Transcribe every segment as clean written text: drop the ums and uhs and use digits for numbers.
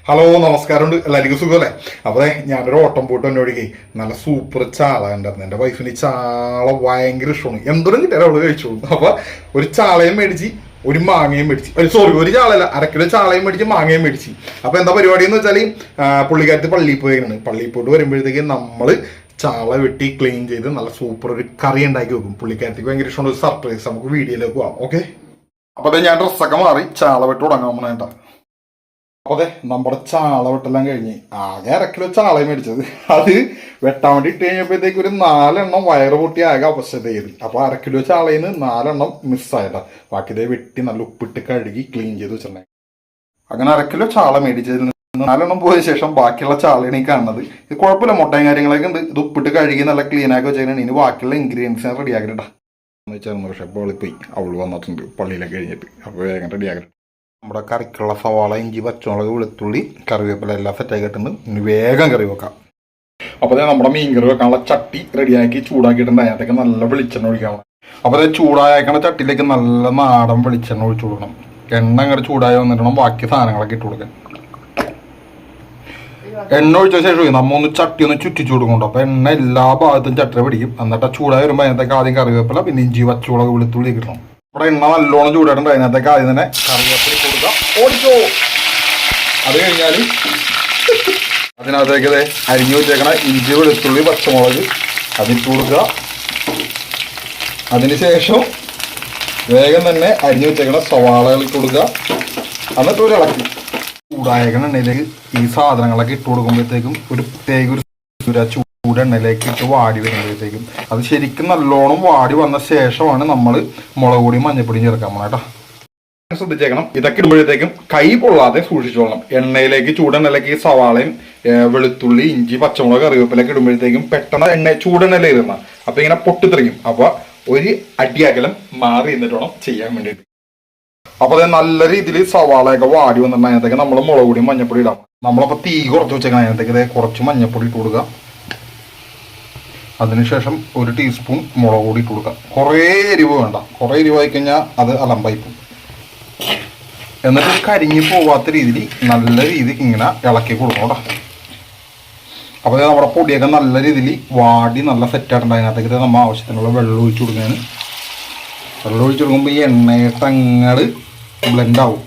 Hello നമസ്കാരമുണ്ട്, എല്ലാവർക്കും സുഖമല്ലേ? അപ്പോൾ ഞാനൊരു ഓട്ടം പോയിട്ട് എന്നോടിക്കേ നല്ല സൂപ്പർ ചാള ഉണ്ടായിരുന്നു. എൻ്റെ വൈഫിന് ചാള ഭയങ്കര ഇഷ്ടമാണ്. എന്തൊരു കിട്ടിയാലും അവള് കഴിച്ചോളൂ. അപ്പോൾ ഒരു ചാളയും മേടിച്ച് ഒരു മാങ്ങയും മേടിച്ച്, ഒരു ചാളയല്ല, അരക്കിലോ ചാളയും മേടിച്ച് മാങ്ങയും മേടിച്ച്. അപ്പോൾ എന്താ പരിപാടി എന്ന് വെച്ചാൽ പുള്ളിക്കാരത്ത് പള്ളിയിൽ പോയാണ്. പള്ളിയിൽ പോയിട്ട് വരുമ്പോഴത്തേക്ക് നമ്മൾ ചാള വെട്ടി ക്ലീൻ ചെയ്ത് നല്ല സൂപ്പർ ഒരു കറി ഉണ്ടാക്കി വെക്കും. പുള്ളിക്കാരത്തേക്ക് ഭയങ്കര ഇഷ്ടമാണ്. ഒരു സർപ്രൈസ്. നമുക്ക് വീഡിയോയിലേക്ക് പോകാം. ഓക്കെ, അപ്പോൾ ഞാൻ ഡ്രസ്സൊക്കെ മാറി ചാള വെട്ട് തുടങ്ങാൻ പോകണേട്ടാ. അതെ, നമ്മുടെ ചാള വെട്ടെല്ലാം കഴിഞ്ഞ് ആകെ അരക്കിലോ ചാളയും മേടിച്ചത്. അത് വെട്ടാൻ വേണ്ടി ഇട്ട് കഴിഞ്ഞപ്പോഴത്തേക്ക് ഒരു 4 വയറ് പൊട്ടി ആകെ അവസ്ഥയായി. അപ്പൊ അരക്കിലോ ചാളയിൽ നിന്ന് 4 മിസ്സായിട്ടാ. ബാക്കി ഇതേ വെട്ടി നല്ല ഉപ്പിട്ട് കഴുകി ക്ലീൻ ചെയ്ത് വെച്ചിട്ടുണ്ടായി. അങ്ങനെ അരക്കിലോ ചാള മേടിച്ചതിൽ നിന്ന് 4 പോയ ശേഷം ബാക്കിയുള്ള ചാളയാണ് ഈ കാണുന്നത്. ഇത് കുഴപ്പമില്ല, മുട്ടയും കാര്യങ്ങളൊക്കെ ഉണ്ട്. ഇത് ഉപ്പിട്ട് കഴുകി നല്ല ക്ലീൻ ആക്കി വെച്ചാൽ ഇനി ബാക്കിയുള്ള ഇൻഗ്രീഡിയൻസ് റെഡി ആക്കിട്ടാ. പക്ഷെ പോളിപ്പോയി, അവള് വന്നിട്ടുണ്ട് പള്ളിയിലൊക്കെ കഴിഞ്ഞിട്ട്. അപ്പോൾ വേഗം റെഡി ആക്കിട്ട് നമ്മുടെ കറിക്കുള്ള സവാള, ഇഞ്ചി, പച്ചമുളക്, വെളുത്തുള്ളി, കറിവേപ്പില എല്ലാം സെറ്റാക്കി ഇട്ടുണ്ട്. ഇനി വേഗം കറി വെക്കാം. അപ്പോൾ നമ്മുടെ മീൻ കറി വെക്കാനുള്ള ചട്ടി റെഡിയാക്കി ചൂടാക്കിയിട്ടുണ്ട്. അതിനകത്തേക്ക് നല്ല വെളിച്ചെണ്ണ ഒഴിക്കണം. അപ്പോൾ ചൂടായേക്കണ ചട്ടിയിലേക്ക് നല്ല നാടൻ വെളിച്ചെണ്ണ ഒഴിച്ചു കൊടുക്കണം. എണ്ണ അങ്ങോട്ട് ചൂടായി വന്നിട്ടുണ്ടെങ്കിൽ ബാക്കി സാധനങ്ങളൊക്കെ ഇട്ട് കൊടുക്കാം. എണ്ണ ഒഴിച്ച ശേഷം നമ്മ ഒന്ന് ചട്ടി ഒന്ന് ചുറ്റിച്ചു കൊടുക്കുന്നുണ്ട്. അപ്പോൾ എണ്ണ എല്ലാ ഭാഗത്തും ചട്ടിനെ പിടിക്കും. എന്നിട്ട് ചൂടായി വരുമ്പോൾ അതിനകത്തേക്ക് ആദ്യം കറിവേപ്പില, പിന്നെ ഇഞ്ചി, പച്ചമുളക്, വെളുത്തുള്ളി കിട്ടണം. ഇവിടെ എണ്ണ നല്ലോണം ചൂടായിട്ടുണ്ട്. അതിനകത്തേക്ക് ആദ്യം തന്നെ കറിവേപ്പില കൊടുക്കുക. ഓടിച്ചോ. അത് കഴിഞ്ഞാൽ അതിനകത്തേക്ക് അരിഞ്ഞു വെച്ചേക്കണ ഇഞ്ചി, വെളുത്തുള്ളി, പച്ചമുളക് അതിട്ട് കൊടുക്കുക. അതിനുശേഷം വേഗം തന്നെ അരിഞ്ഞു വെച്ചേക്കണ സവാളകൾ ഇട്ട് കൊടുക്കുക. എന്നിട്ട് ഒരു ഇളക്കി ചൂടായേക്കണ എണ്ണയിലേക്ക് ഈ സാധനങ്ങളൊക്കെ ഇട്ട് കൊടുക്കുമ്പോഴത്തേക്കും ഒരു പ്രത്യേക ഒരു ചൂടെണ്ണയിലേക്ക് ഇട്ട് വാടി വരുമ്പോഴത്തേക്കും അത് ശരിക്കും നല്ലോണം വാടി വന്ന ശേഷമാണ് നമ്മൾ മുളക് പൊടിയും മഞ്ഞപ്പൊടിയും ചേർക്കാൻ പോകണം കേട്ടോ. ശ്രദ്ധിച്ചേക്കണം, ഇതൊക്കെ ഇടുമ്പോഴത്തേക്കും കൈ പൊള്ളാതെ സൂക്ഷിച്ചോളണം. എണ്ണയിലേക്ക് ചൂടെണ്ണയിലേക്ക് ഈ സവാളയും വെളുത്തുള്ളി, ഇഞ്ചി, പച്ചമുളക്, കറിവേപ്പിലൊക്കെ ഇടുമ്പോഴത്തേക്കും പെട്ടെന്ന് ചൂടെണ്ണയിലേക്ക് ഇടണം. അപ്പൊ ഇങ്ങനെ പൊട്ടിത്തെറിക്കും. അപ്പൊ ഒരു അടിയകലം മാറി എന്നിട്ട് വേണം ചെയ്യാൻ വേണ്ടിയിട്ട്. അപ്പൊ അത് നല്ല രീതിയിൽ സവാളയൊക്കെ വാടി വന്നിട്ടുണ്ട്. അതിനകത്തേക്ക് നമ്മൾ മുളക് പൊടിയും മഞ്ഞപ്പൊടി ഇടാം. നമ്മളപ്പോൾ തീ കുറച്ച് വെച്ചേക്കണം. അതിനകത്തേക്ക് കുറച്ച് മഞ്ഞപ്പൊടി ഇട്ട് കൊടുക്കുക. അതിനുശേഷം 1 ടീസ്പൂൺ മുളക് പൊടി ഇട്ട് കൊടുക്കുക. കുറേ എരിവ് വേണ്ട. കുറേ എരിവ് ആയി കഴിഞ്ഞാൽ അത് അലമ്പായി പോകും. എന്നിട്ട് കരിഞ്ഞു പോവാത്ത രീതിയിൽ നല്ല രീതിക്ക് ഇങ്ങനെ ഇളക്കി കൊടുക്കണം കേട്ടോ. അപ്പോൾ നമ്മുടെ പൊടിയൊക്കെ നല്ല രീതിയിൽ വാടി നല്ല സെറ്റായിട്ടുണ്ട്. അതിനകത്തേക്ക് നമ്മൾ ആവശ്യത്തിനുള്ള വെള്ളം ഒഴിച്ചു കൊടുക്കുകയാണ്. വെള്ളം ഒഴിച്ചു കൊടുക്കുമ്പോൾ ഈ എണ്ണയിട്ട് അങ്ങോട്ട് ബ്ലെൻഡ് ആവും.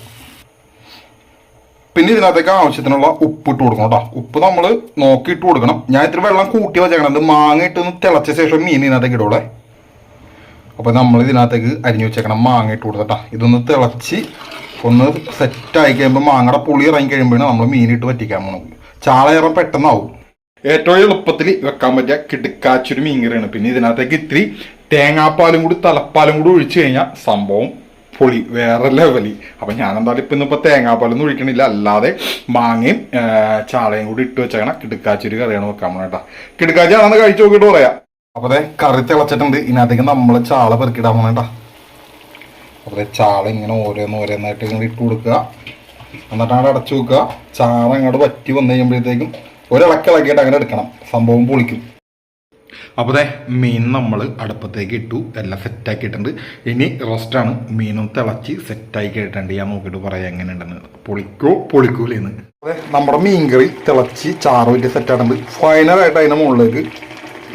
പിന്നെ ഇതിനകത്തേക്ക് ആവശ്യത്തിനുള്ള ഉപ്പ് ഇട്ട് കൊടുക്കണം കേട്ടോ. ഉപ്പ് നമ്മൾ നോക്കിയിട്ട് കൊടുക്കണം. ഞാൻ ഇത്തിരി വെള്ളം കൂട്ടി വെച്ചേക്കണം. ഇത് മാങ്ങ ഇട്ടൊന്ന് തിളച്ച ശേഷം മീൻ ഇതിനകത്തേക്ക് ഇടൂടെ. അപ്പോൾ നമ്മൾ ഇതിനകത്തേക്ക് അരിഞ്ഞു വെച്ചേക്കണം മാങ്ങ ഇട്ട് കൊടുത്തിട്ടാ. ഇതൊന്ന് തിളച്ച് ഒന്ന് സെറ്റായി കഴിയുമ്പോൾ മാങ്ങയുടെ പുളി ഇറങ്ങി കഴിയുമ്പോഴാണ് നമ്മൾ മീനിട്ട് വറ്റിക്കാൻ പോകണം. ചാളയേറെ പെട്ടെന്നാവും. ഏറ്റവും എളുപ്പത്തിൽ വെക്കാൻ പറ്റിയ കിടുക്കാച്ചൊരു മീൻകറിയാണ്. പിന്നെ ഇതിനകത്തേക്ക് ഇത്തിരി തേങ്ങാപ്പാലും കൂടി തലപ്പാലും കൂടി ഒഴിച്ചു കഴിഞ്ഞാൽ സംഭവം പൊളി, വേറെ ലെവലി. അപ്പം ഞാൻ എന്തായാലും ഇപ്പം ഇന്നിപ്പോൾ തേങ്ങാപ്പാലൊന്നും ഒഴിക്കണില്ല. അല്ലാതെ മാങ്ങയും ചാളയും കൂടി ഇട്ട് വെച്ചേക്കണം കിടുക്കാച്ചൊരു കറിയാണ് വെക്കാൻ പോകണം കേട്ടോ. കിടുക്കാച്ചി ആണെന്ന് കഴിച്ചു നോക്കിയിട്ട് പറയാം. അപ്പോൾ കറി തിളച്ചിട്ടുണ്ട്. ഇതിനകത്തേക്ക് നമ്മൾ ചാള പെറുക്കിടാൻ പോകണം കേട്ടോ. അപ്പോൾ ചാള ഇങ്ങനെ ഓരോന്നായിട്ട് ഇങ്ങനെ ഇട്ട് കൊടുക്കുക. എന്നിട്ട് അങ്ങോട്ട് അടച്ചു വെക്കുക. ചാള അങ്ങോട്ട് വറ്റി വന്നു കഴിയുമ്പോഴത്തേക്കും ഒരിളക്കിളക്കിയിട്ട് അങ്ങനെ എടുക്കണം. സംഭവം പൊളിക്കും. അപ്പോൾ മീൻ നമ്മൾ അടുപ്പത്തേക്ക് ഇട്ടു, എല്ലാം സെറ്റാക്കിയിട്ടുണ്ട്. ഇനി റോസ്റ്റാണ്. മീനും തിളച്ച് സെറ്റായി കേട്ടിട്ടുണ്ട്. ഞാൻ നോക്കിയിട്ട് പറയാം എങ്ങനെ ഉണ്ടെന്ന്. പൊളിക്കൂലെന്ന്. അതെ, നമ്മുടെ മീൻ കറി തിളച്ച് ചാറ് വലിയ സെറ്റായിട്ടുണ്ട്. ഫൈനലായിട്ട് അതിൻ്റെ മുകളിലേക്ക്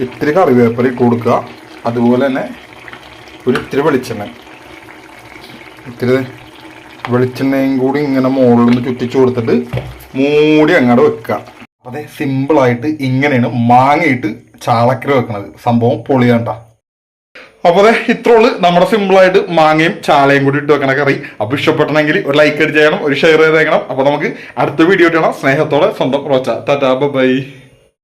ഇത്തിരി കറിവേപ്പില ഇട്ട് കൊടുക്കുക. അതുപോലെ തന്നെ ഇത്തിരി വെളിച്ചെണ്ണയും കൂടി ഇങ്ങനെ മുകളിൽ നിന്ന് ചുറ്റിച്ചു കൊടുത്തിട്ട് മൂടി അങ്ങോട്ട് വെക്കുക. അതെ, സിമ്പിളായിട്ട് ഇങ്ങനെയാണ് മാങ്ങയിട്ട് ചാളക്കറി വെക്കണത്. സംഭവം പൊളിയാണ്ട. അപ്പോൾ ഇത്രോള് നമ്മുടെ സിമ്പിളായിട്ട് മാങ്ങയും ചാളയും കൂടി ഇട്ട് വെക്കണ കറി. അപ്പോൾ ഇഷ്ടപ്പെട്ടെങ്കിൽ ഒരു ലൈക്ക് അടിച്ച് ചെയ്യണം, ഒരു ഷെയർ ചെയ്തേക്കണം. അപ്പോൾ നമുക്ക് അടുത്ത വീഡിയോ കാണാം. സ്നേഹത്തോടെ സ്വന്തം റോച്ച. ടാറ്റാ, ബൈ.